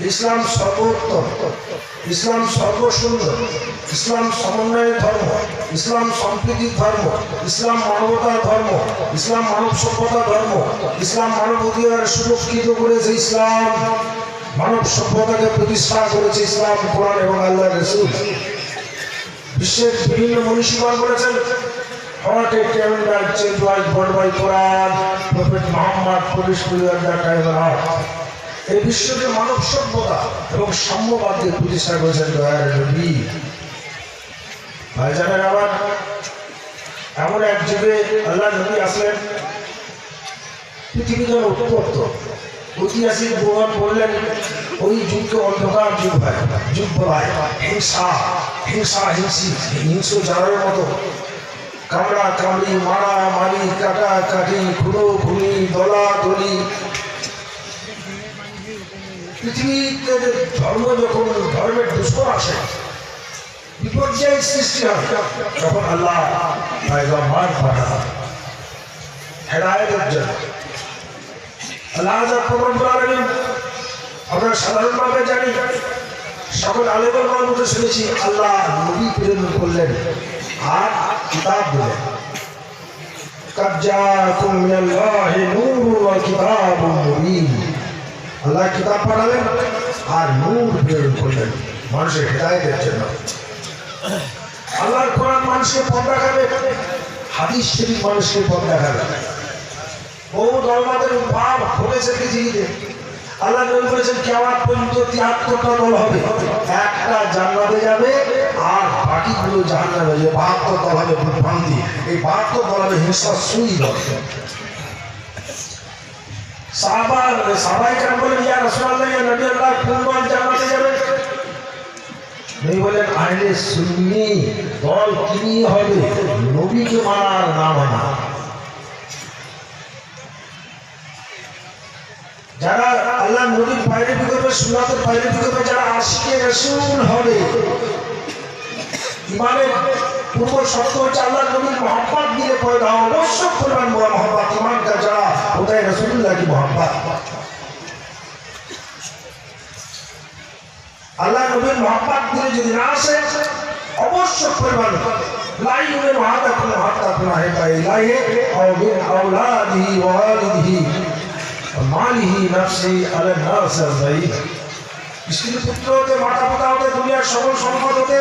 ইসলাম সর্বোত্তম, ইসলাম সর্বসুন্দর, ইসলাম সমন্বয়ের ধর্ম, ইসলাম সম্প্রীতির ধর্ম, ইসলাম মানবতার ধর্ম, ইসলাম মানব সভ্যতার ধর্ম, ইসলাম মানব অধিকার সুরক্ষিত করেছে, ইসলাম মানব সভ্যতাকে প্রতিষ্ঠা করেছে, ইসলাম কোরআন এবং আল্লাহর রাসূল। বিশ্বের বিভিন্ন মনীষীগণ বলেছেন, What a calendar change was brought by Quran, Prophet Muhammad published at that time on earth. এই বিশ্বকে মানব সভ্যতা এবং সাম্যবাদকে প্রতিষ্ঠা করেছেন দয়ার নবী। ভাইজানের আবার এমন এক যুগে আল্লাহ নবী আসলেন, পৃথিবী যেন উত্তপ্ত। ঐতিহাসিক প্রমাণ বললেন ওই যুগকে অন্ধকার যুগ হয়, যুগ বলায় হিংসা, হিংসা হিংসি, হিংস্র জানার মতো কামড়া কামড়ি, মারা মারি, কাটা কাটি, খুনো খুনি, দলা দলি। পৃথিবীতে ধর্ম যখন ধর্মের দুশ্মন আসে, বিপর্যয় সৃষ্টি হয়, তখন আল্লাহ পয়গম্বর পাঠান হেদায়েতের জন্য। আল্লাহ প্রমাণ করেন, আমরা সাধারণভাবে জানি, সকল আলেমের মধ্যে শুনেছি আল্লাহ নবী প্রেরণ করলেন আর কিতাব দিলেন। قد جاءكم من الله نور وكتاب مبين। আল্লাহ কিতাব পাঠালেন আর নূর প্রেরণ করলেন মানুষের হেদায়েতের জন্য। আল্লাহর কোরআন মানুষকে পথ দেখাবে, হাদিস শরীফ মানুষকে পথ দেখাবে। বহু দলবাদের ভাব ঘটেছে পৃথিবীতে। আল্লাহ নবী বলেছেন কিয়ামত পর্যন্ত ৭৩টা দল হবে, একটা জান্নাতে যাবে আর বাকিগুলো জাহান্নামে যাবে। ৭২ দল হবে ভ্রান্তি, এই ৭২ দল হবে হিংসা সুই দল। সাহাবায়ে কেরাম বলেন, ইয়া রাসূলুল্লাহ, ইয়া নবী আল্লাহ, কোন দল জান্নাতে যাবে? নবী বলেন আহলে সুন্নি দল কি হবে? নবীকে মানার না মানা। যারা আল্লাহ নবীর পায়রাবি করবে, সুন্নাতের পায়রাবি করবে, যারা আশিকে রাসূল হবে, ইমানের পূর্ব শর্ত হচ্ছে আল্লাহ নবীর মহব্বত দিলে পয়দা অবশ্যক পরিমাণ মহব্বত। ইমানটা যারা ওটাই রাসূলুল্লাহ কি মহব্বত। আল্লাহ নবীর মহব্বত দিলে যদি না আসে, অবশ্যক পরিমাণ লাই উনে মহাদাকুন হাত্তাকুন হাইবা ইলাইহি আও মিন আওলাদিহি ওয়া ওয়ালিদিহি মালিহি নাফসি আলা নাস আযঈদ। স্ত্রী পুত্র হতে, মাতা পিতা হতে, দুনিয়ার সকল সম্পদ হতে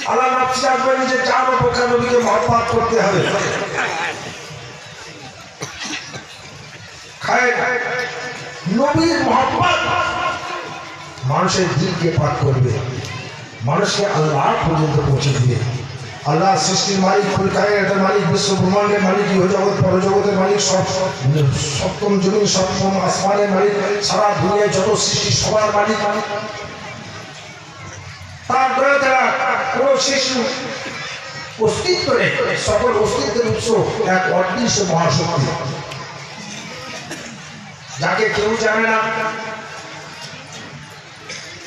আল্লাহ নাফসি আসবে, নিজের জান ও পক্ষে নবীকে মহব্বত করতে হবে। নবীর মহব্বত মানুষের দিলকে পাক করবে, মানুষকে আল্লাহ পর্যন্ত পৌঁছে দিবে। আল্লাহ সৃষ্টির মালিক, কুলকায়ের মালিক, বিশ্ব ব্রহ্মাণ্ডের মালিক, ইহজগৎ পরজগতের মালিক, সপ্তম জমিন সপ্তম আসমানের মালিক, সারা দুনিয়ায় যত সৃষ্টি সবার মালিক। তার দয়া ছাড়া কোন শিশু অস্তিত্ব নেই। সকল অস্তিত্বের উৎস এক অদৃশ্য মহাশক্তি, যাকে কেউ জানে না।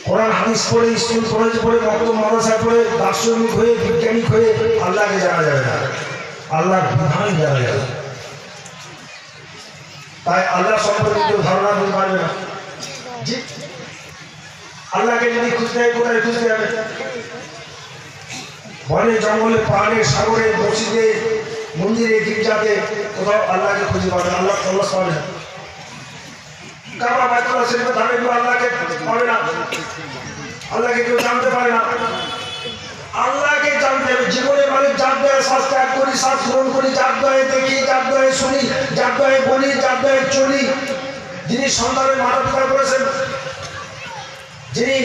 কোরআন হাদিস পড়ে, স্কুল কলেজ পড়ে, মক্তব মাদ্রাসা পড়ে, দার্শনিক হয়ে, বিজ্ঞানিক হয়ে আল্লাহকে জানা যাবে না, আল্লাহর বিধান জানা যাবে। তাই আল্লাহ সম্পর্কে কেউ ধারণা দিতে পারবে না। জি, আল্লাহকে যদি খুঁজতে হয়, কোথায় খুঁজতে হবে? বনে জঙ্গলে, পাহাড়ে, সাগরে, মসজিদে, মন্দিরে, গির্জাতে কোথাও আল্লাহকে খুঁজে পাবে না। আল্লাহ তল্লাশ পাবে না। কাবা বাইতুল্লাহ শরীফে ধারে কেউ আল্লাহকে পাবে না, আল্লাহকে কেউ জানতে পারে না। আল্লাহকে জানতে হবে। জীবনের মালিক যার দ্বারা শ্বাস ত্যাগ করি, শ্বাস গ্রহণ করি, যার দ্বারা দেখি, যার দ্বারা শুনি, যার দ্বারা বলি, যার দ্বারা চলি, যিনি সন্তানের মাতা পিতা করেছেন, যিনি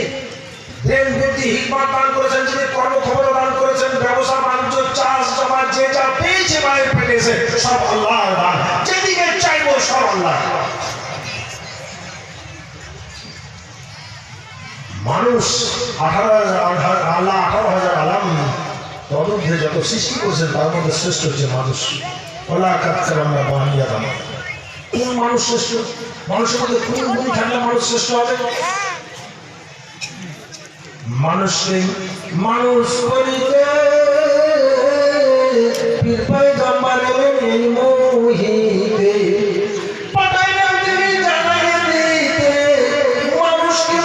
ব্রেন বুদ্ধি হিকমত দান করেছেন, যিনি কর্মক্ষমতা দান করেছেন, ব্যবসা বাণিজ্য চাষ জমা যে যা পেয়েছে মায়ের পেটেছে সব আল্লাহর দান। যেদিকে চাইবো সব আল্লাহ। মানুষ 18,000 আল্লাহ 18,000 আলাম তদুর্ধে যত সৃষ্টি করেছেন তার মধ্যে শ্রেষ্ঠ হচ্ছে মানুষ। ওলা কাছে আমরা বানিয়ে দাম। কোন মানুষ শ্রেষ্ঠ? মানুষের মধ্যে কোন গুণ থাকলে মানুষ শ্রেষ্ঠ হবে? মানুষকে মানুষ করিতে পীর পয়গম্বর এলেন এই মুহিতে, পাঠাইলেন তিনি জানাইয়া দিতে মানুষকে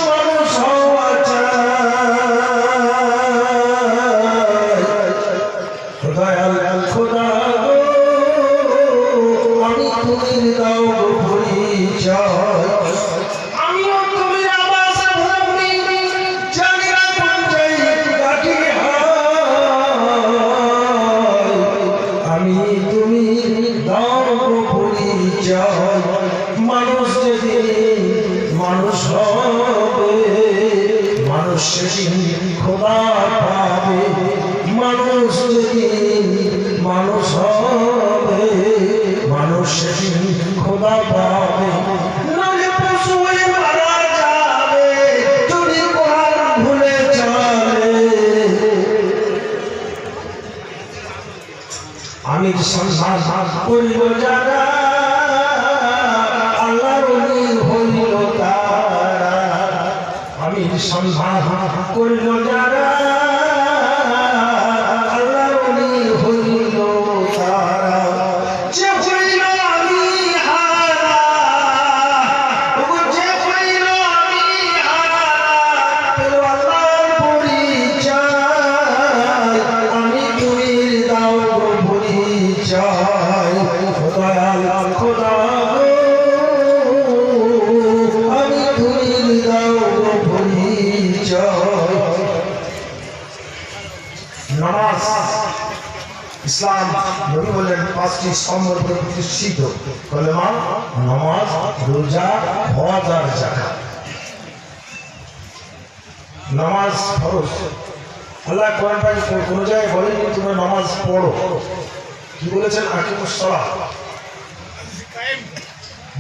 হবে, মানুষ সেদিন খোদা পাবে, মানুষ যেদিন মানুষ হবে, মানুষ সেদিন খোদা পাবে। নালে পশু হয়ে মারা যাবে যদি কোরআন ভুলে চলে। আমি সন্ধান করিল যারা আল্লাহর ওলি হইল তারা, আমি সন্ধান করিল যারা আল্লাহর ওলি হইল তারা। যে হইল আমি হারা, যে হইল আমি হারা, পেল আল্লাহর পরিচয়, আমি তুমি দাও পরিচয়। দয়াল খোদা গো, আমি তুমি দাও পরিচয়। নামাজ ইসলাম নবী বলেন 5টি স্তম্ভের উপরে প্রতিষ্ঠিত। কলেমা, নামাজ, রোজা, হজ আর যাকাত। নামাজ ফরজ। আল্লাহ কোরআন পাকে কোন জায়গায় বলেননি তোমরা নামাজ পড়ো, কি বলেছেন? আকিমুস সালাহ,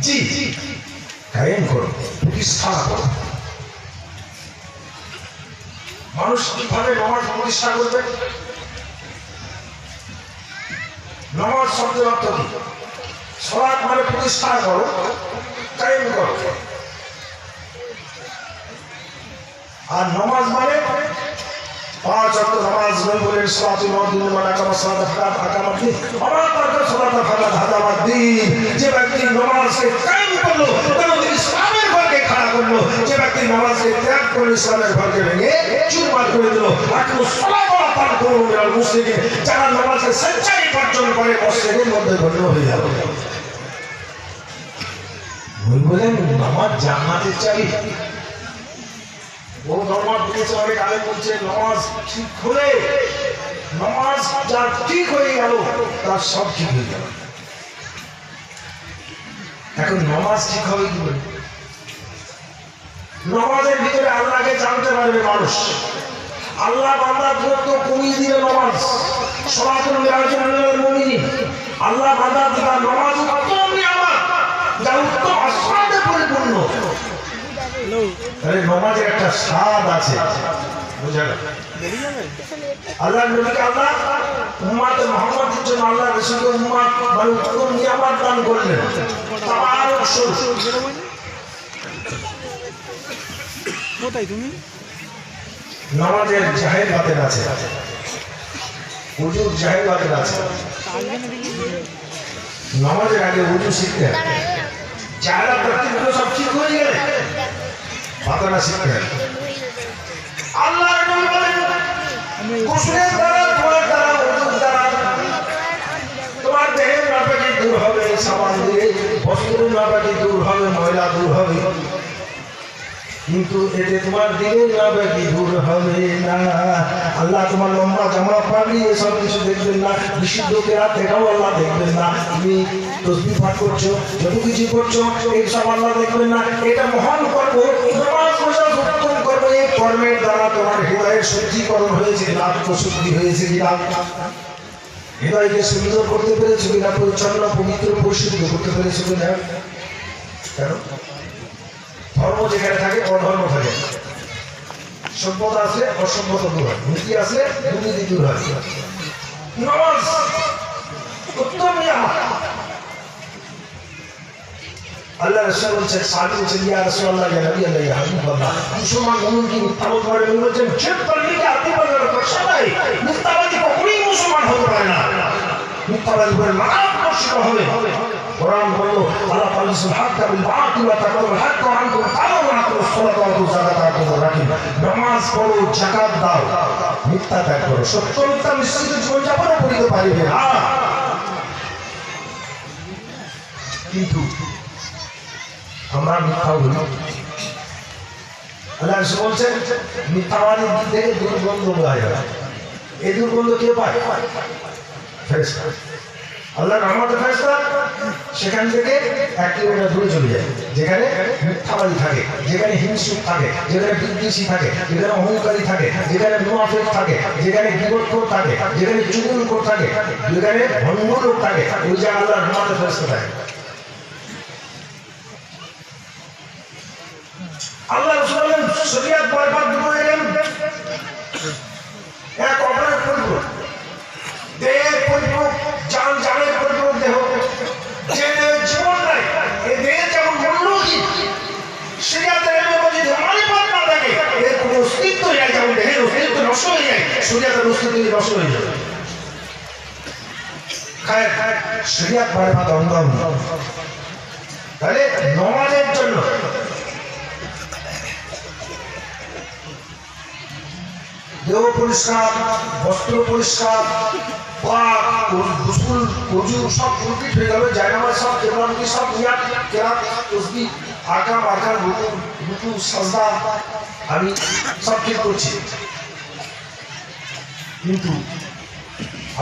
জি কায়েম করো, প্রতিষ্ঠা করো। মানুষ কিভাবে নামাজ প্রতিষ্ঠা করবে? নামাজ শব্দের অর্থ কি? সালাত মানে প্রতিষ্ঠা করো, কায়েম করো। আর নামাজ মানে 5 ওয়াক্ত নামাজ। নবী বলেন সালাতুল মাওদুদ মান আকামা সালাতা ফাকাত আকামাদ্দিন ওয়া মান তারাকা সালাতা ফাকাত হাদামাদ্দিন। যে ব্যক্তি নামাজকে কায়েম করলো তাহলে ইসলামের ঘরকে খাড়া করলো। যে ব্যক্তি নামাজকে ত্যাগ করলো ইসলামের ঘরকে ভেঙে চুরমার করে দিল। আকিমুস সালাত ওয়া তারকুহু মিনাল মুশরিকিন। যারা নামাজে সচ্চাই বর্জন করে মুশরিকদের মধ্যে গণ্য হয়ে যাবে। নবী বলেন নামাজ জান্নাতের চাবি। ও নামাজ দিয়েছে অনেক আগে বলছে নামাজ ঠিক হলে, নামাজ যার ঠিক হয়ে গেল তার সব ঠিক হয়ে গেল। এখন নামাজ ঠিক হবে কি করে? নামাজের ভিতরে আল্লাহকে জানতে পারবে মানুষ। আল্লাহ বান্দার দূরত্ব কমিয়ে দিবে নামাজ। সলাতুল মিরাজুল মুমিনিন। আল্লাহ বান্দার দ্বারা নামাজ উত্তম নিয়ামত, যা উত্তম আসমানে পরিপূর্ণ। নামাজের একটা স্বাদ আছে, বুঝলেন? আল্লাহ নবীকে আল্লাহ উম্মত মুহাম্মদের জন্য আল্লাহ রাসূলকে উম্মত মানে উত্তম নিয়ামত দান করলেন। তাবারক শরীফ। কোথায় তুমি? নামাজের জাহের বাতেন আছে, ওযুর জাহের বাতেন আছে। নামাজের আগে ওযু শিখতে হবে। যারা প্রতিগুলো সব ঠিক হয়ে গেলে বাতানা শিখতে হবে। আল্লাহ নবী বলেন গোসলের দ্বারা, ধোয়ার দ্বারা, ওযুর দ্বারা তোমার দেহের নাপাকি দূর হবে, সাবান দিয়ে বস্ত্রের নাপাকি দূর হবে, ময়লা দূর হবে। কিন্তু এতে তোমার দিনের নাপাকি দূর হবে না। আল্লাহ তোমার লম্বা জামা পাবি এসব কিছু দেখবেন না। বিশুদ্ধ কেরাত দেখাও আল্লাহ দেখবেন না। তুমি তসবিহ পাঠ করছো, যত কিছু করছো, এইসব আল্লাহ দেখবেন না। এটা মহান কর্ম, নামাজ রোজা উত্তম কর্ম। এই কর্মের দ্বারা তোমার হৃদয়ের শুদ্ধিকরণ হয়েছে, আত্মশুদ্ধি হয়েছে কিনা, হৃদয়কে সুন্দর করতে পেরেছো কিনা, পরিচ্ছন্ন পবিত্র পরিশুদ্ধ করতে পেরেছো কিনা। কেন? ধর্ম যেখানে থাকে অধর্ম থাকে, সভ্যতা আসলে অসভ্যতা দূর হয়, নীতি আসলে দুর্নীতি দূর হয়। নামাজ উত্তম নিয়ামত। আল্লাহ রাসূল বলেছেন, সাহাবী বলেছেন ইয়া রাসূলুল্লাহ ইয়া নবী আল্লাহ ইয়া হাবিবাল্লাহ, মুসলমান মুমিন কি মিথ্যাবাদ করে? নবী বলেছেন জিব্বাল লিকা আতিবাদের কসাদাই, মিথ্যাবাদী কখনোই মুসলমান হতে পারে না। মিথ্যাবাদী করে লাগাম বর্ষিত হবে। কোরআন বলল আল্লাহ তাআলা হাক্কা বিল বাতিল ওয়া তাকুল হাক্কা ওয়া আনতুম তাআলামুনা সালাত ওয়া যাকাত ওয়া আনতুম রাকিব। নামাজ পড়ো, যাকাত দাও, মিথ্যা ত্যাগ করো, সত্য মিথ্যা মিশ্রিত জীবনযাপন করিতে পারিবে না। কিন্তু আমরা মিথ্যা বলি। আল্লাহ রাসূল বলছেন মিথ্যাবাদীর দিক থেকে দুর্গন্ধ বের হয়। এই দুর্গন্ধ কে পায়? ফেরেশতা। আল্লাহর রহমতের ফেরেশতা সেখান থেকে 1 কিলোমিটার দূরে চলে যায়। যেখানে মিথ্যাবাদী থাকে, যেখানে হিংসুক থাকে, যেখানে বিদ্বেষী থাকে, যেখানে অহংকারী থাকে, যেখানে মুনাফিক থাকে, যেখানে গীবতখোর থাকে, যেখানে চুগলখোর থাকে, যেখানে ভণ্ড লোক থাকে, ওই যে আল্লাহর রহমতে ফেরেশতা থাকে। আল্লাহ রাসূল বলেন শরীয়ত বরবাদ করে গেলেন এক অপরাধ করব দেহের পরিপূরক জানের পরিপূরক দেহ, যে জীবন নাই এই দেহের যেমন মূল্যহীন, শরীয়তের যদি মারিফত না থাকে এর কোনো অস্তিত্ব নাই, যেমন দেহের অস্তিত্ব নষ্ট হয়ে যায়, শরীয়তের অস্তিত্ব নষ্ট হয়ে যাবে। শরীয়ত মারিফত অঙ্গ তাহলে নমাজের জন্য দেহ পরিষ্কার, বস্ত্র পরিষ্কার, পাক গোসল ওযু সব কমপ্লিট হয়ে যাবে, জায়নামাজ সব কেবলামুখী সব নিয়াত কেরাত তাসবিহ আকাম আরকান রুকু সাজদা আমি সব ঠিক করছি, কিন্তু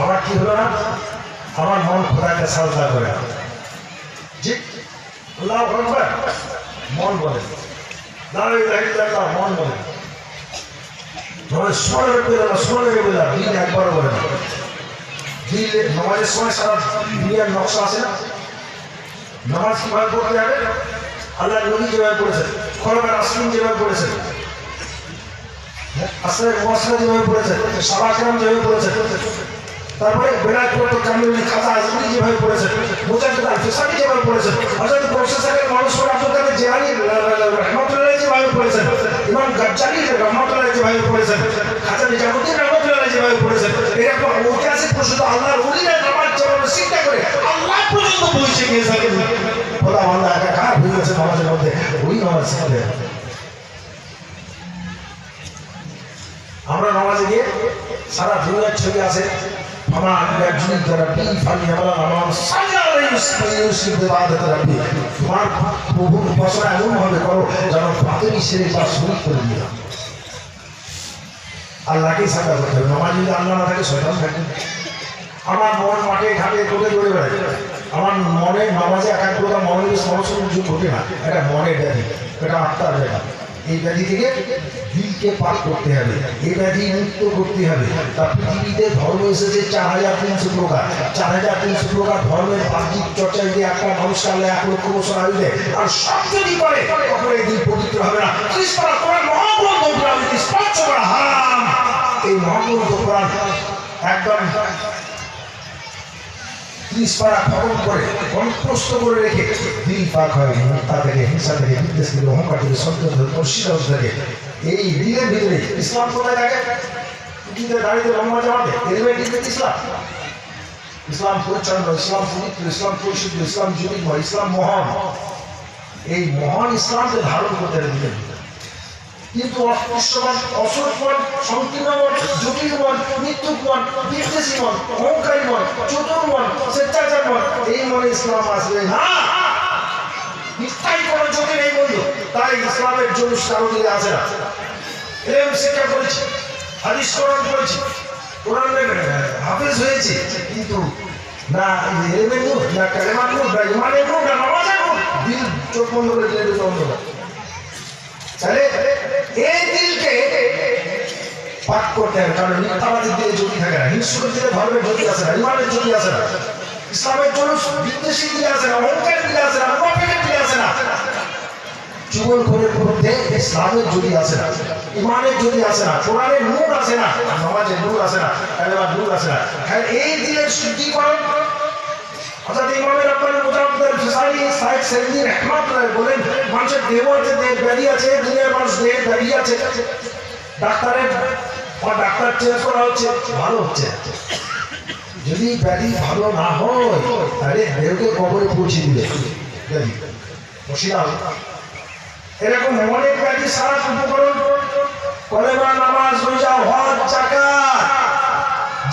আমার কি হলো না, আমার মন খোদাকে সাজদা করে না। জি আল্লাহু আকবার মন বলে, লা ইলাহা ইল্লাল্লাহ মন বলে, সোনার বেলা দিন একবার বলে না। দিলে নামাজের সময় সারা দুনিয়ার নকশা আছে না, নামাজ কিভাবে পড়তে হবে, আল্লাহ নবী যেভাবে পড়েছেন, খোলাফায়ে রাশিদিন যেভাবে পড়েছেন, আসরে মুবাশশিরা যেভাবে পড়েছেন, সাহাবা কেরাম যেভাবে পড়েছেন, তারপরে বেলায়েত পড়তে কামিল খাজা আজমি যেভাবে পড়েছেন, মুজাদ্দিদ আল-ফিসানি যেভাবে পড়েছেন, হযরত প্রফেসর মানসুর আব্দুল কাদের জিলানী রাহমাতুল্লাহ যেভাবে পড়েছেন, ইমাম গাজ্জালি রাহমাতুল্লাহ যেভাবে পড়েছেন, খাজা নিজামুদ্দিন রাহমাতুল্লাহ যেভাবে পড়েছেন, এরকম ঐতিহাসিক প্রসিদ্ধ আল্লাহর ওলিরা নামাজ যেভাবে চিন্তা করে আল্লাহ পর্যন্ত পৌঁছে গিয়েছেন, খোদা বান্দা একাকার হয়ে গেছে নামাজের মধ্যে, ওই নামাজ শিখতে আমরা নামাজে গিয়ে সারা দুনিয়ার ছবি আছে, তোমার প্রভুর উপাসনা এমন ভাবে করো যেন প্রাথমিক শ্রেণী বা শরীর করে দিলাম, আল্লাহকেই সাজা করতে হবে। নামাজ যদি আল্লাহ না থাকে শয়তান থাকে। আমার মন মাঠে ঘাটে দৌড়ে দৌড়ে বেড়ায়, আমার মনে নামাজে একাগ্রতা মনের সমস্যার যুগ ঘটে না, এটা মনের ব্যাধি, এটা আত্মার ব্যাধি। এই ব্যাধি থেকে দিলকে পাক করতে হবে, এই ব্যাধি মুক্ত করতে হবে। তা পৃথিবীতে ধর্ম এসেছে 4300 প্রকার, 4300 প্রকার ধর্মের বাহ্যিক চর্চা যদি একটা মানুষকে আল্লাহ 1 লক্ষ বছর আয়ুদে আর সব যদি করে তখন এই দিল পবিত্র হবে না। মহাগ্রন্থ কোরআন স্পষ্ট করা হারাম, এই মহাগ্রন্থ কোরআন একদম 30 পারা খতম করে কণ্ঠস্থ করে রেখে দিল পাক হয় মিথ্যা থেকে, হিংসা থেকে, বিদ্বেষ থেকে, অহংকার থেকে, সন্দেহ থেকে, অস্বীকার থেকে। এই দিলের ভিতরে ইসলাম কোথায় থাকে? পৃথিবীতে দাঁড়িয়ে লম্বা জামাতে ইসলাম, ইসলাম পরিচ্ছন্ন, ইসলাম পবিত্র, ইসলাম পরিশুদ্ধ, ইসলাম জ্যোতির্ময়, ইসলাম মহান। এই মহান ইসলামকে ধারণ করতে হবে দিলের ভিতরে। কিন্তু অস্পৃশ্যবান, অসৎবান, সংকীর্ণবান, জটিলবান, মৃত্যুবান, বিদ্বেষীবান, অহংকারীবান, চতুর্বান, স্বেচ্ছাচারবান, এই মনে ইসলাম আসবে না। মিথ্যাই কোনো জটিল এই বন্ধু, তাই ইসলামের জন্য কারো দিকে আসে না। এরকম শিক্ষা করেছি, হাদিস কোরআন করেছি, কোরআন হাফেজ হয়েছে, কিন্তু না এলেমের নূর, না কালেমার নূর, না ইমানের নূর, না নামাজের নূর, দিল চোখ বন্ধ করে দিলে দুটো অন্ধকার। তাহলে এই দিলকে পাক করতে হবে, কারণ মিথ্যাবাদীর দিলে জ্যোতি থাকে না, হিংসুকের দিলে ধর্মের জ্যোতি আসে না, ইমানের জ্যোতি আসে না, ইসলামের জন্য বিদ্বেষী দিলে আসে না, অহংকারের দিলে আসে না, মুনাফিকের দিলে আসে না, চুগলখোরের মধ্যে ইসলামের জ্যোতি আসে না, ইমানের জ্যোতি আসে না, কোরআনের নূর আসে না, নামাজের নূর আসে না, কালেমার নূর আসে না। এই দিলের শুদ্ধিকরণ অর্থাৎ ইমামের রব্বানী মুজাদ্দিদ আল-ফিসানি সাহেব সেন্দি রাহমাতুল্লাহ বলেন, মানুষের দেহ আছে, দেহ ব্যাধি আছে, দুনিয়ার মানুষ দেহ ব্যাধি আছে, ডাক্তারের ডাক্তার চেঞ্জ করা হচ্ছে, ভালো হচ্ছে। যদি ব্যাধি ভালো না হয় তাহলে দেহকে কবরে পৌঁছে দিলে ব্যাধি বসিলাম। এরকম অনেক ব্যাধি সারা উপকরণ, কলেমা, নামাজ, রোজা, হজ, যাকাত,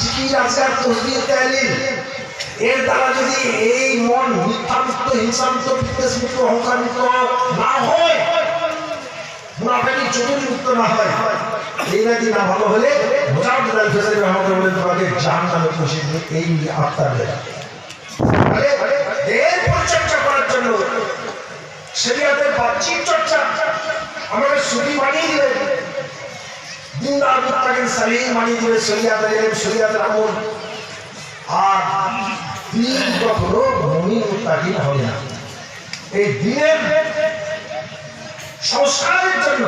জিকির, আজকার, তাসবিহ, তাহলিল, এর দ্বারা যদি এই মন মিথ্যামুক্ত, হিংসামুক্ত, বিদ্বেষমুক্ত, অহংকারমুক্ত না হয়, মুনাফিক চতুর্মুক্ত না হয়, এই ব্যাধি না ভালো হলে মুজাদ্দিদ আল-ফিসানি রাহমাতুল্লাহ বলেন তোমাকে জাহান্নামে পৌঁছে দিবে এই আত্মার ব্যাধি। এর পরিচর্যা করার জন্য শরীয়তের বাহ্যিক চর্চা আমাকে সুফি বানিয়ে দিবে, দিনদার মুত্তাকিন সালিম বানিয়ে দিবে, শরীয়তের ইলম শরীয়তের আমল। আর দিন কখনো মুমিন মুত্তাকিন হবে না। এই দিনের সংস্কারের জন্য,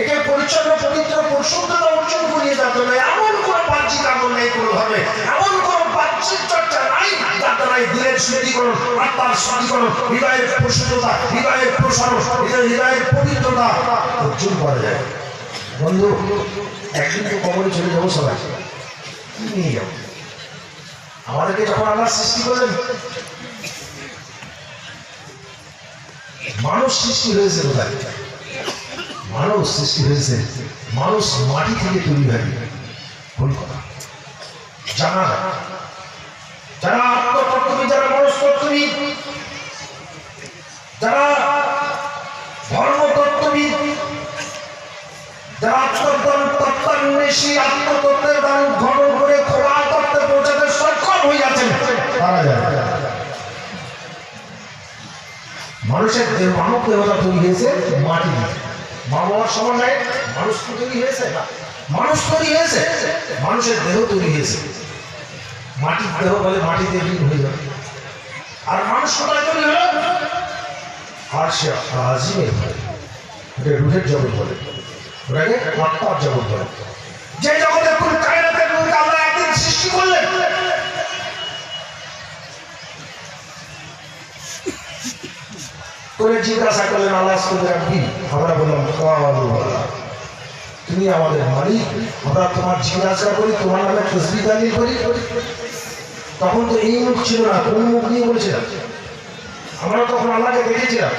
একে পরিচ্ছন্ন পবিত্র পরিশুদ্ধতা অর্জন করিয়ে যার জন্য এমন কোন বাহ্যিক আমল নেই কোনোভাবে, এমন কোন বাহ্যিক চর্চা নাই যার দ্বারা এই দিনের শুদ্ধিকরণ, আত্মার শুদ্ধিকরণ, হৃদয়ের পরিশুদ্ধতা, হৃদয়ের প্রসারণ, হৃদয়ের পবিত্রতা অর্জন করা যায়। বন্ধু, একদিন তো কবরে চলে যাবো সবাই, কি নিয়ে যাবো? আমাদেরকে যখন আল্লাহ সৃষ্টি করলেন, মানুষ সৃষ্টি হয়েছে কোথায়? মানুষ সৃষ্টি হয়েছে, মানুষ মাটি থেকে তৈরি হয়। ভুল কথা, জানা না। যারা আত্মতত্ত্ববিদ, যারা মনস্তত্ত্ববিদ, যারা ধর্মতত্ত্ববিদ, যারা আত্মতত্ত্বান্বেষী, আত্মতত্ত্বের দান ঘটন করে খোলা তত্ত্বে পৌঁছাতে সক্ষম হয়ে যাচ্ছেন, তারা জানে মানুষের মানব দেহতা তৈরি হয়েছে মাটি দিয়ে। মা বাবার সমান নাই, মানুষ তৈরি হয়েছে না, মানুষ তৈরি হয়েছে, মানুষের দেহ তৈরি হয়েছে মাটির দেহ বলে, মাটিতে বিলীন হয়ে যাবে। আর মানুষ কোথায় তৈরি হলো? আর সে আজিমের বলে, এটা রুহের জগৎ বলে, ওটাকে আত্মার জগৎ বলে। যে জগতের কোন কায়নাতের মধ্যে আল্লাহ একদিন সৃষ্টি করলেন, করে জিজ্ঞাসা করলেন আল্লাহ কি? আমরা বললাম তুমি আমাদের মালিক, আমরা তোমার জিজ্ঞাসা করি, তোমার নামে তসবিহ তাহলিল করি। তখন তো এই মুখ ছিল না, কোন মুখ নিয়ে বলেছিলাম? আমরা তখন আল্লাহকে দেখেছিলাম,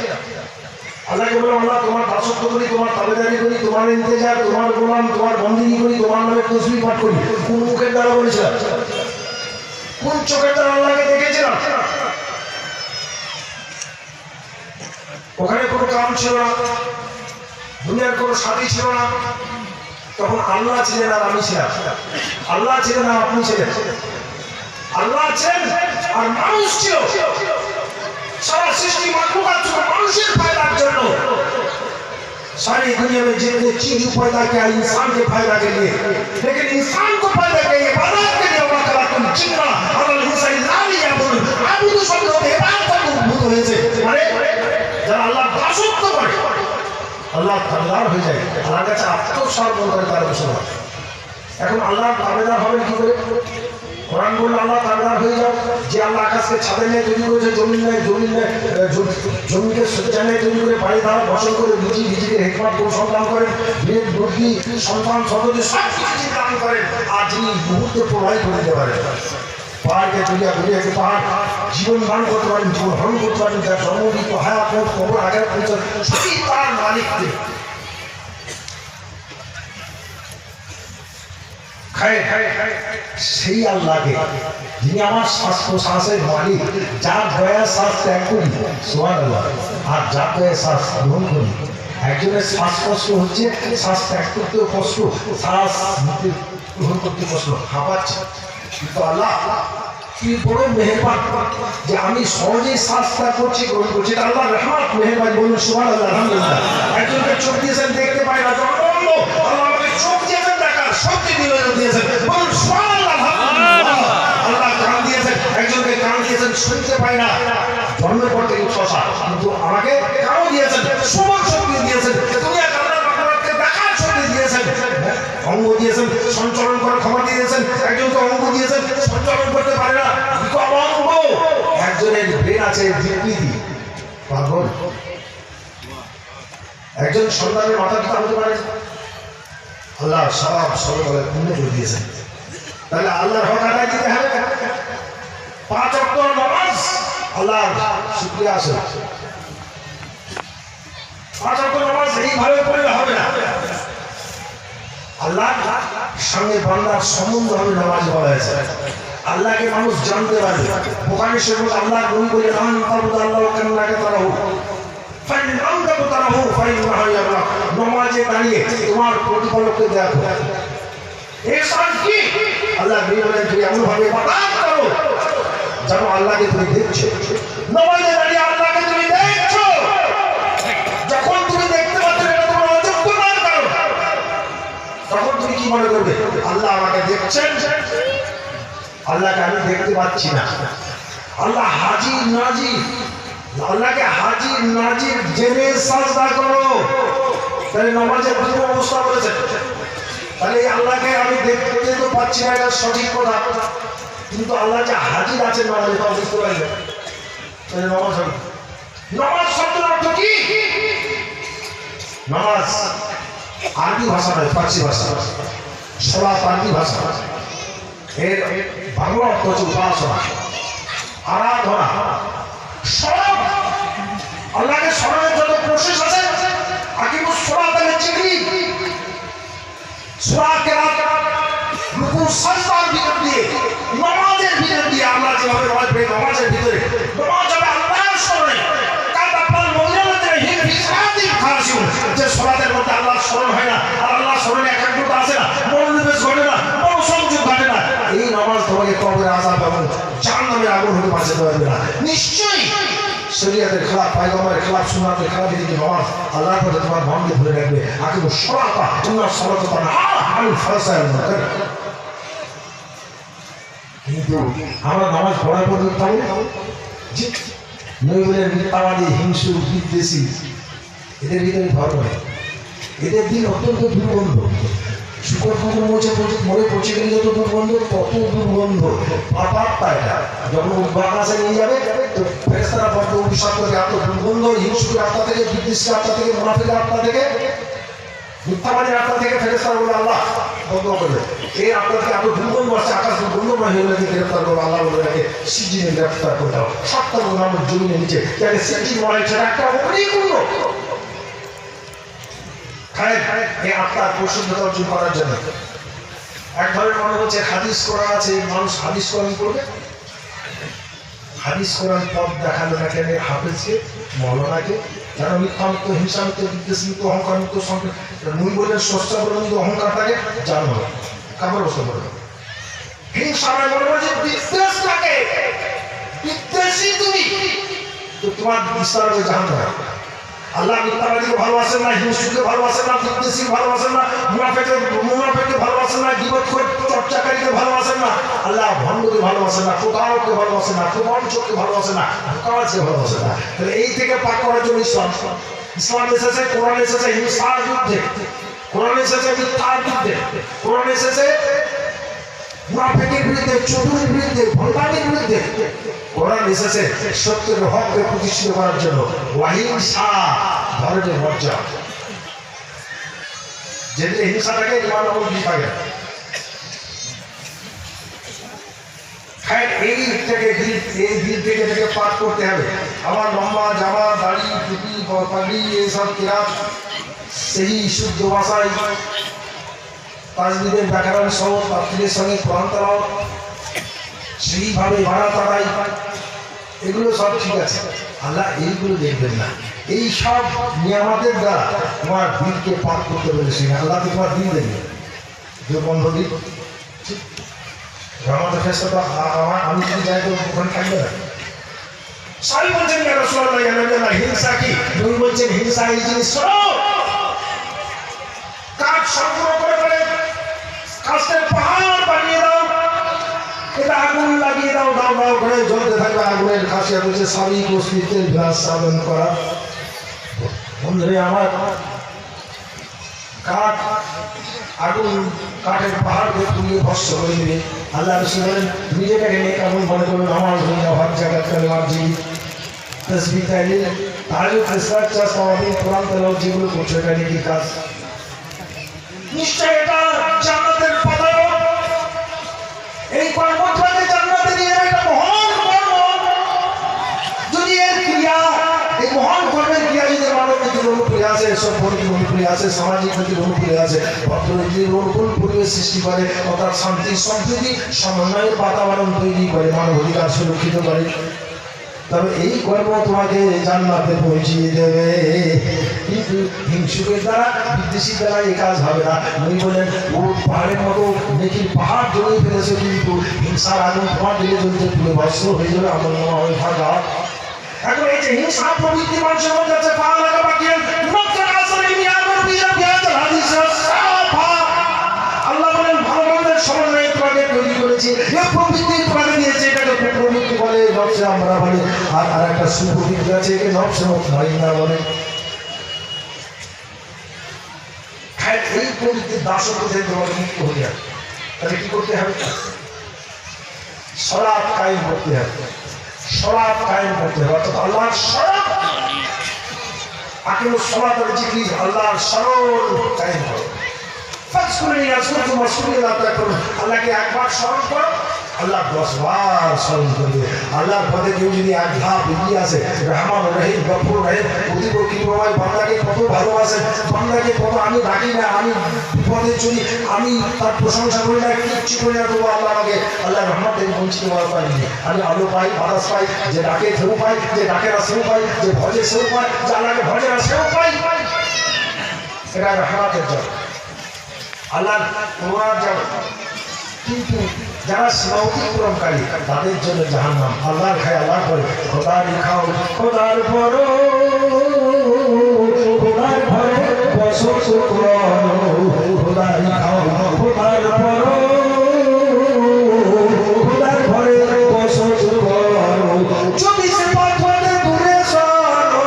আল্লাহকে বললাম আল্লাহ তোমার দাসত্ব করি, তোমার তাবেদারি করি, তোমার ইন্তেজার, তোমার গোলাম, তোমার বন্দিনী করি, তোমার নামে তসবিহ পাঠ করি। কোন মুখের দ্বারা বলেছিলাম? কোন চোখের দ্বারা আল্লাহকে দেখেছিলাম? ওখানে কোনো কাম ছিল না, দুনিয়ার কোনো সাথী ছিল না। তখন আল্লাহ ছিলেন আর আমি ছিলাম, আল্লাহ ছিলেন আর আপনি ছিলেন, আল্লাহ ছিলেন আর মানুষ ছিল। সারা সৃষ্টি মাখলুকাত ছিল মানুষের ফায়দার জন্য। सारी दुनिया में जितने चीज पैदा किया इंसान के फायदा के लिए, लेकिन इंसान को फायदा के लिए इबादत के लिए अल्लाह ताला तुम जिन्ना अल्लाह इंसान लाली या बोल आबुदु शब्द होते इबादत को भूत হয়েছে। মানে যারা আল্লাহর দাসত্ব করে আল্লাহ তাআলার হয়ে যায়, আল্লাহর কাছে আত্মসমর্পণ করে তার মুসলমান। এখন আল্লাহর তাবেদার হবেন কি করে? কোরআন বলল আল্লাহ তাবেদার হয়ে যাও। যে আল্লাহ আকাশকে ছাদে নিয়ে তৈরি করেছে, জমিকে সজ্জায় তৈরি করে বাড়ি দ্বারা বসন করে রুচি নিজেকে হেকমত অনুসন্ধান করেন, মেয়ের মুরগি সন্তান সন্ততি সব কিছু দান করেন, আর যিনি মুহূর্তে প্রবাহিত করে দিতে পারেন। পাহাড়কে তুলিয়া ঘুরিয়ে পাহাড় জীবন দান করতে পারেন, জীবন হরণ করতে পারেন, যার জন্মদিত হায়াত কবর আগের পরিচয় সবই তার মালিককে। সেই আল্লাহকে যিনি আমার শ্বাস প্রশ্বাসের মালিক, যার দয়া শ্বাস ত্যাগ করি সুবহানাল্লাহ, আর যার দয়া শ্বাস গ্রহণ করি। একজনের শ্বাস কষ্ট হচ্ছে, শ্বাস ত্যাগ করতেও কষ্ট, শ্বাস গ্রহণ করতে কষ্ট, হাঁপাচ্ছে। কিন্তু আল্লাহ কি বড় মেহেরবান যে আমি সহজেই শ্বাস ত্যাগ করছি, গ্রহণ করছি। এটা আল্লাহর রহমত, মেহেরবান। বলুন সুবহানাল্লাহ, আলহামদুলিল্লাহ। একজনকে চোখ দিয়েছেন দেখতে পায় না, আল্লাহ আমাকে চোখ দিয়েছেন দেখার শক্তি দিয়েছেন। বলুন সুবহানাল্লাহ, আলহামদুলিল্লাহ। আল্লাহ কান দিয়েছেন, একজনকে কান দিয়েছেন শুনতে পায় না, জন্মের পর থেকে শশা, কিন্তু আমাকে কানও দিয়েছেন, শ্রবণ শক্তি দিয়েছেন, দুনিয়া কান্নার বাংলাকে দেখার শক্তি দিয়েছেন, অঙ্গ দিয়েছেন, সঞ্চালন করার ক্ষমতা দিয়েছেন। একজনকে অঙ্গ দিয়েছেন, সঞ্চালন করতে পারে না, অঙ্গ। একজনের ব্রেন আছে বিকৃতি, পাগল। একজন সন্তানের মাথা পিতা হতে পারে, আল্লাহ সব সর্বকালে পূর্ণ করে দিয়েছেন। তাহলে আল্লাহর হক আদায় দিতে হবে। 5 ওয়াক্ত নামাজ আল্লাহর শুকরিয়া আছে। 5 ওয়াক্ত নামাজ এইভাবে পড়লে হবে না, আল্লাহর সঙ্গে বান্দার সম্বন্ধ হবে নামাজ বলা হয়েছে। আল্লাহকে মানুষ জানতে পারবে। বুখারী শরীফে আল্লাহর নবী বলেন আন তাবুদ আল্লাহ কান্নাকে তারাহু ফাইনান্দাকু তারাহু ফাইন্নাহু ইয়ারা। নামাজে দাঁড়িয়ে তোমার প্রতিপালককে দেখো। ihsan কি? আল্লাহ নবী বলেন তুমি এমন ভাবে ইবাদত করো যেন আল্লাহকে তুমি দেখছো। নামাজে দাঁড়িয়ে আল্লাহকে তুমি দেখছো। কি মনে করবে? আল্লাহ আমাকে দেখছেন, আল্লাহকে আমি দেখতে পাচ্ছি না। আল্লাহ হাজির নাজির, আল্লাহকে হাজির নাজির জেনে সাজদা করো। তাহলে নামাজের পূর্ব অবস্থা বলেছেন। তাহলে আল্লাহকে আমি দেখতে তো পাচ্ছি না, এটা সঠিক কথা, কিন্তু আল্লাহ যে হাজির আছেন নামাজে তা বুঝতে পারবেন। তাহলে নামাজ হবে। নামাজ শব্দের অর্থ কি? নামাজ আরবি ভাষা নয়, ফার্সি ভাষা। সালাত আরবি ভাষা, এর বাংলা অর্থ হচ্ছে উপাসনা, আরাধনা, স্মরণ। আল্লাহকে স্মরণের যত প্রসেস আছে, আকিমুস সালাতা চিনি সূরা কেরাত, রুকু সাজদার ভিতর দিয়ে, নামাজের ভিতর দিয়ে আমরা যেভাবে নামাজ পড়ি, নামাজের ভিতরে নামাজ হবে আল্লাহর স্মরণে। কারণ আপনার মহিলাদের হিসাবই খাসুন যে সালাতের মধ্যে আল্লাহর স্মরণ হয় না, আর আল্লাহর স্মরণে একাগ্রতা আসে না, মনোনিবেশ ঘটে না, মনোসংযোগ ঘটে না। এই নামাজ তোমাকে কবরে আযাব এবং জাহান্নামের আগুন হতে বাঁচাতে পারবে না। নিশ্চয়ই শরীয়তের খেলাফ, পয়গম্বরের খেলাফ, সুন্নাতের খেলাফ যদি নামাজ আল্লাহর পথে তোমার মনকে ধরে রাখবে। আকিমুস সালাতা ইন্নাস সালাতা তানহা আনিল ফাহশাই ওয়াল মুনকার। কিন্তু আমরা নামাজ পড়ার পর তাহলে যে নইবলের মিথ্যাবাদী, হিংসু, বিদ্বেষী, এদের ভিতরে ধর্ম নেই। এদের দিন অত্যন্ত দুর্গন্ধ। শুকর কুকুর মরে পচে গেলে যত দুর্গন্ধ, তত দুর্গন্ধ। পাপাত্তা এটা যখন বাতাসে নিয়ে যাবে তো ফেরেশতারা বড্ড অভিশাপ করে, এত দুর্গন্ধ। হিংসুকের আত্মা থেকে, বিদ্বেষীর আত্মা থেকে, মুনাফিকের আত্মা থেকে, মিথ্যাবাদীর আত্মা থেকে ফেরেশতারা বলে আল্লাহ বন্ধ করবে। এই আত্মা থেকে এত দুর্গন্ধ আসছে, আকাশ দুর্গন্ধময় হয়ে গেলে গ্রেফতার করবো। আল্লাহ বলে রাখে সিজিনে গ্রেফতার করে দাও, ৭০ গ্রামের জমিনের নিচে। তাহলে সিজিন মনে সেটা একটা অগ্নিকুণ্ড। এই আত্মার পরিশুদ্ধতা অর্জন করার জন্য একভাবে মনে হচ্ছে হাদিস কোরআন আছে, মানুষ হাদিস কোরআন করবে। হাদিস কোরআন পথ দেখালো না কেন হাফেজকে, মৌলানাকে? যারা মিথ্যামুক্ত, হিংসামুক্ত, বিদ্বেষমুক্ত, অহংকারমুক্ত, মুই বলে স্রষ্টা বলে অহংকার থাকে, জানো কাপড় বসতে পারবে। হিংসা মনে করছে বিদ্বেষ থাকে, বিদ্বেষী তুমি, তো তোমার বিস্তার হবে জাহান্নামে। আল্লাহ মিথ্যাবাদীকে ভালোবাসেন না, হিংসুকে ভালোবাসেন না, বিদ্বেষীকে ভালোবাসেন না, মুনাফিককে ভালোবাসেন না, গীবত করে চর্চাকারীকে ভালোবাসেন না। আল্লাহ ভণ্ডকে ভালোবাসেন না, প্রতারককে ভালোবাসেন না, প্রবঞ্চককে ভালোবাসেন না, ধোঁকাবাজকে ভালোবাসেন না। তাহলে এই থেকে পাক করার জন্য ইসলাম এসেছে, কোরআন এসেছে হিংসার বিরুদ্ধে, কোরআন এসেছে মিথ্যার বিরুদ্ধে, কোরআন এসেছে মুনাফিকের বিরুদ্ধে, চতুরের বিরুদ্ধে, ভণ্ডামির বিরুদ্ধে। কোরআন এসেছে সত্যের হককে প্রতিষ্ঠিত করার জন্য। অহিংসা ধর্মের মর্যাদা, যেটা হিংসাটাকে ইমান আমল দিয়ে থাকে। এই দিল থেকে পাঠ করতে হবে। আমার লম্বা জামা, দাড়ি, টুপি, পাগড়ি, এইসব কিরাত সেই শুদ্ধ ভাষায় তাজবিদের ব্যাকরণ সহ তাফসীরের সঙ্গে কোরআন তেলাওয়াত সেইভাবে ভাড়া তাড়াই, এগুলো সব ঠিক আছে। আল্লাহ এইগুলো দেখবেন না। এই সব নিয়ামতের দ্বারা তোমার দিলকে পাক করতে বলেছেন। আল্লাহ তোমার দিল দেবে দুর্গন্ধ দিল। আমাদের ফেরেশতা আমি যদি যাই তো ওখানে থাকবে না। সবাই বলছেন ইয়া রাসূলুল্লাহ, ইয়া নবী, হিংসা কি? নবী বলছেন হিংসা এই জিনিস কাঠ সংগ্রহ করে কাস্তের পাহাড় বানিয়ে দাও, এটা আগুন লাগিয়ে দাও, দাও দাও করে জ্বলতে থাকবে। আগুনের খাসিয়া বলছে স্বাভাবিক অস্তিত্বের বিরাজ সাধন করা। বন্ধুরে আমার, কাঠ আগুন কাঠের পাহাড়কে পুড়িয়ে ভস্ম করে দিবে। আল্লাহ রাসূল বলেন নিজেটাকে নেক আমল মনে করুন, নামাজ রোজা হজ যাকাত কালেমার জি তাসবিহ তাহলিল তাহলিল ইসলাত চা সাওয়াবিন কোরআন তেলাওয়াত যেগুলো করছো এটা নেকি কাজ। নিশ্চয় এটা জান্নাতের পদায়ক। এই কর্মটাকে জান্নাতে নিয়ে যাবে, এটা মহান কর্ম। যদি এর ক্রিয়া, এই মহান কর্মের ক্রিয়া যদি মানব নীতির অনুকূলে আছে, সভ্য নীতির অনুকূলে আছে, সামাজিক নীতির অনুকূলে আছে, ভদ্রনীতির অনুকূল পরিবেশ সৃষ্টি করে, অর্থাৎ শান্তি, সম্প্রীতি, সমন্বয়ের বাতাবরণ তৈরি করে, মানব অধিকার সুরক্ষিত করে, তবে এই কর্ম তোমাকে জান্নাতে পৌঁছিয়ে দেবে। কিন্তু হিংসুকের দ্বারা, বিদ্বেষীর দ্বারা এই কাজ হবে না। উনি বলেন ও পাহাড়ের মতো নেকির পাহাড় জ্বলে ফেলেছে, কিন্তু হিংসার আগুন তোমার দিলে জ্বলতে পুরো ভস্ম হয়ে যাবে, আমার মনে হয় ভাগা। এখন এই যে হিংসা প্রবৃত্তি মানুষের মধ্যে আছে, আল্লাহ গেছে, একে নফসে মুতমাইন্না বলে। এই প্রবৃত্তির দাসত্ব থেকে তোমাকে মুক্ত হতে হবে। তাহলে কি করতে হবে? সালাত কায়েম করতে হবে, সালাত কায়েম করতে হবে, অর্থাৎ আল্লাহর সালাত আকিমুস সালাতা জিক্রি, আল্লাহর স্মরণ কায়েম করো। ফাজকুরুনি আযকুরকুম ওয়াশকুরুনি লা তাকফুরুন, আল্লাহকে একবার স্মরণ করো, আল্লাহ 10 বার স্মরণ করবে। আল্লাহর পথে কেউ যদি এক ধাপ এগিয়ে আসে, রহমান রহিম গফুর রহিম প্রতিপক্ষী প্রভাব, বান্দাকে কত ভালোবাসেন, বান্দাকে কত আমি ডাকি না, আমি বিপদে চলি, আমি তার প্রশংসা করি না, কিচ্ছু করি না, তবু আল্লাহ আমাকে আল্লাহ রহমান থেকে বঞ্চিত করা পাইনি। আমি আলো পাই, বাতাস পাই, যে ডাকে সেও পাই, যে ডাকে না সেও পাই, যে ভজে সেও পাই, যে আল্লাহকে ভজে না সেও পাই। এটা রহমাতের জন্য, আল্লাহ তোমার জন্য। কিন্তু যারা সীমা অতিক্রমকারী তাদের জন্য জাহান্নাম। আল্লাহর খায় আল্লাহ করে, খোদার খাও খোদার পরো, খোদার ভরে বসো খোদার খাও খোদার পরো, খোদার ভরে বসো 24 পাঁচ দূরে সরো,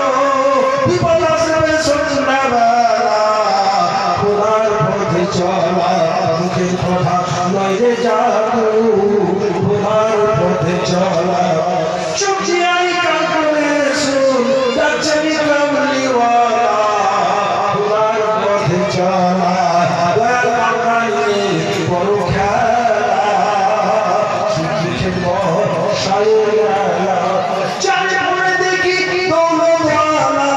বিপদ আসবে সন্ধ্যাবেলা, খোদার পথে চলা মুখের কথা নয় রে জাদু, খোদার পথে চলা। সবজি আই কান করে শুন, ডাকছেনি কামলিওয়ালা, খোদার পথে চলা, দয়াল বাঙালি বড় খেলা, শিখে বসাইলা, চারে মনে দেখি দৌলতওয়ালা,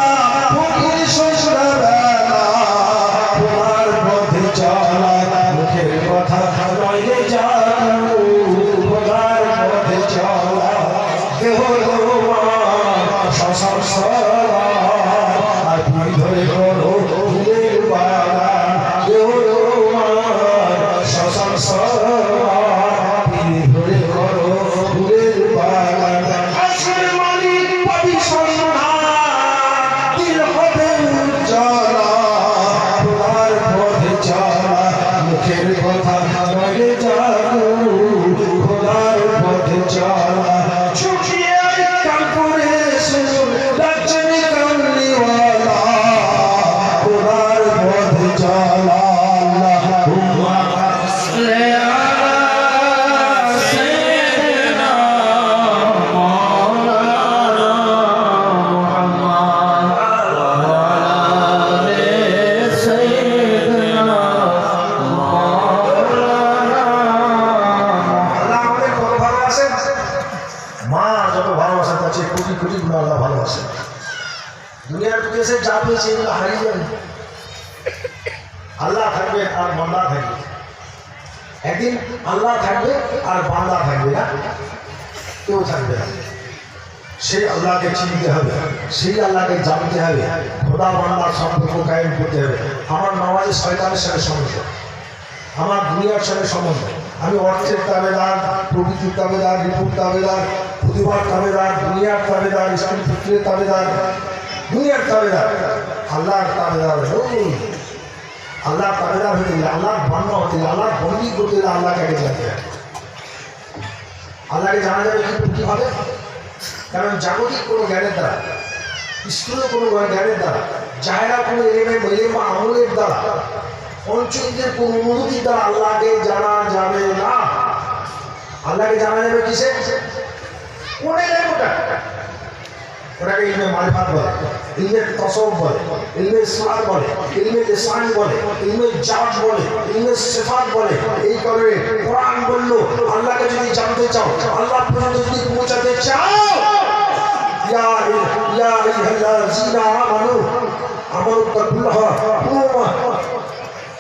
ফকির সন্ধ্যাবেলা, খোদার পথে চলা মুখের কথা নয় রে জাদু, খোদার পথে চলা। দেহ আর তুমি ধরে করো ফুলের বাগান, দেহ ধরে করো ফুলের বাগান। আসল মালিক পাবি সন্ধান, দিল হবে উজ্জ্বলা, খোদার পথে চলা মুখের কথা নয় রে জাদু, খোদার পথে চলা। ছুটিয়ে কান করে শুন, ডাকছেনি কামলিওয়ালা, খোদার পথে চলা। আল্লাহুম্মা সাল্লি আলা সাইয়্যিদিনা মাওলানা মুহাম্মদ ওয়া আলা আলি সাইয়্যিদিনা মাওলানা। আল্লাহ আমাদের কত ভালোবাসেন, মা যত ভালোবাসেন তার চেয়ে কোটি কোটি গুণ আল্লাহ ভালোবাসেন। দুনিয়ার বুকে এসে যা পেয়েছে এগুলো হারিয়ে যাবে। আল্লাহ থাকবে আর বান্দা থাকবে, একদিন আল্লাহ থাকবে আর বান্দা থাকবে না, কেউ থাকবে না। সেই আল্লাহকে চিনতে হবে, সেই আল্লাহকে জানতে হবে, খোদা বান্দার সম্পর্ক কায়েম করতে হবে। আমার নামাজে শয়তানের সাথে সম্বন্ধ, আমার দুনিয়ার সাথে সম্বন্ধ। আমি অর্থের তাবেদার, প্রকৃতির তাবেদার, রিপুর তাবেদার, প্রতিভার তাবেদার, দুনিয়ার তাবেদার, স্কুল পুত্রের তাবেদার, দুনিয়ার তাবেদার। আল্লাহর তাবেদার আল্লাহর তাবেদার হতে গেলে, আল্লাহর বান্দা হতে গেলে, আল্লাহর বন্দী করতে গেলে আল্লাহকে আগে জানতে হবে। আল্লাহকে জানা যাবে কি হবে? কারণ জাগতিক কোনো জ্ঞানের দ্বারা, স্কুলে কোনো জ্ঞানের দ্বারা, জাহেরা কোনো এলেম বা আমলের দ্বারা, পঞ্চইন্দ্রিয়ের কোনো অনুভূতির দ্বারা আল্লাহকে জানা যাবে না। আল্লাহকে জানা যাবে কিসে? কোন এলেম ওটা? ওটাকে ইলমে মারিফাত বলে, ইলমে তাসাউফ বলে, ইলমে ইসলাম বলে, ইলমে লিসান বলে, ইলমে জাত বলে, ইলমে সিফাত বলে। এই কারণে কোরআন বলল, আল্লাহকে যদি জানতে চাও, আল্লাহ পর্যন্ত যদি পৌঁছাতে চাও, ইয়া আইয়ুহাল্লাযীনা আমানু আমানুত্তাকুল্লাহ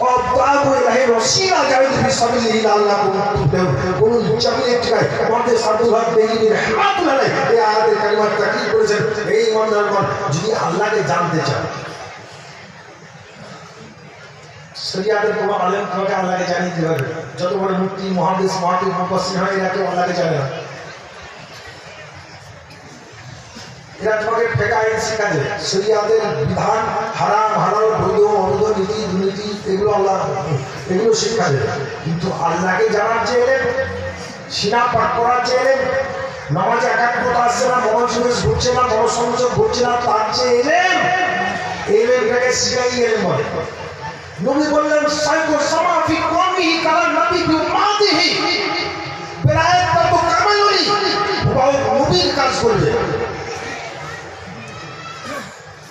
وابتغوا إليه الوسيلة جاهدوا في سبيله لعلكم تفلحون। বলুন চাবিলের ঠিকায় আমাদের সাধুভাব বেগিনীর রহমাতুল্লাহ আলাইহি এই আয়াতের কালিমার তাকরীর করেছেন। এই ইমানদারগণ যদি আল্লাহকে জানতে চান, শরিয়াতের কোনো আলেম তোমাকে আল্লাহকে জানিয়ে দিতে পারবে। যত বড় মুফতি, মুহাদ্দিস, মুহাক্কিক, মুফাসসির হয়, এরা কেউ আল্লাহকে জানে না। এরা তোমাকে ফিকহ শিক্ষা দেবে, শরিয়াতের বিধান, হারাম হালাল, বৈধ অবৈধ, নীতি দুর্নীতি, এগুলো আল্লাহ এগুলো শিক্ষা দেবে। কিন্তু আল্লাহকে জানার যে এলেম, সিনা পাঠ করার যে এলেম, নামাজ একাগ্রতা আসছে না, মনোসংযোগ ঘটছে না, মনোসংযোগ ঘটছে না, তার যে এলেমটাকে শিখাই এলেম বলে। নবী বললেন সাইকো সামাফি কওমিহি কালা নবী বি উম্মাতিহি বেলায়েত তো কামালুনি, নবীর কাজ করবে।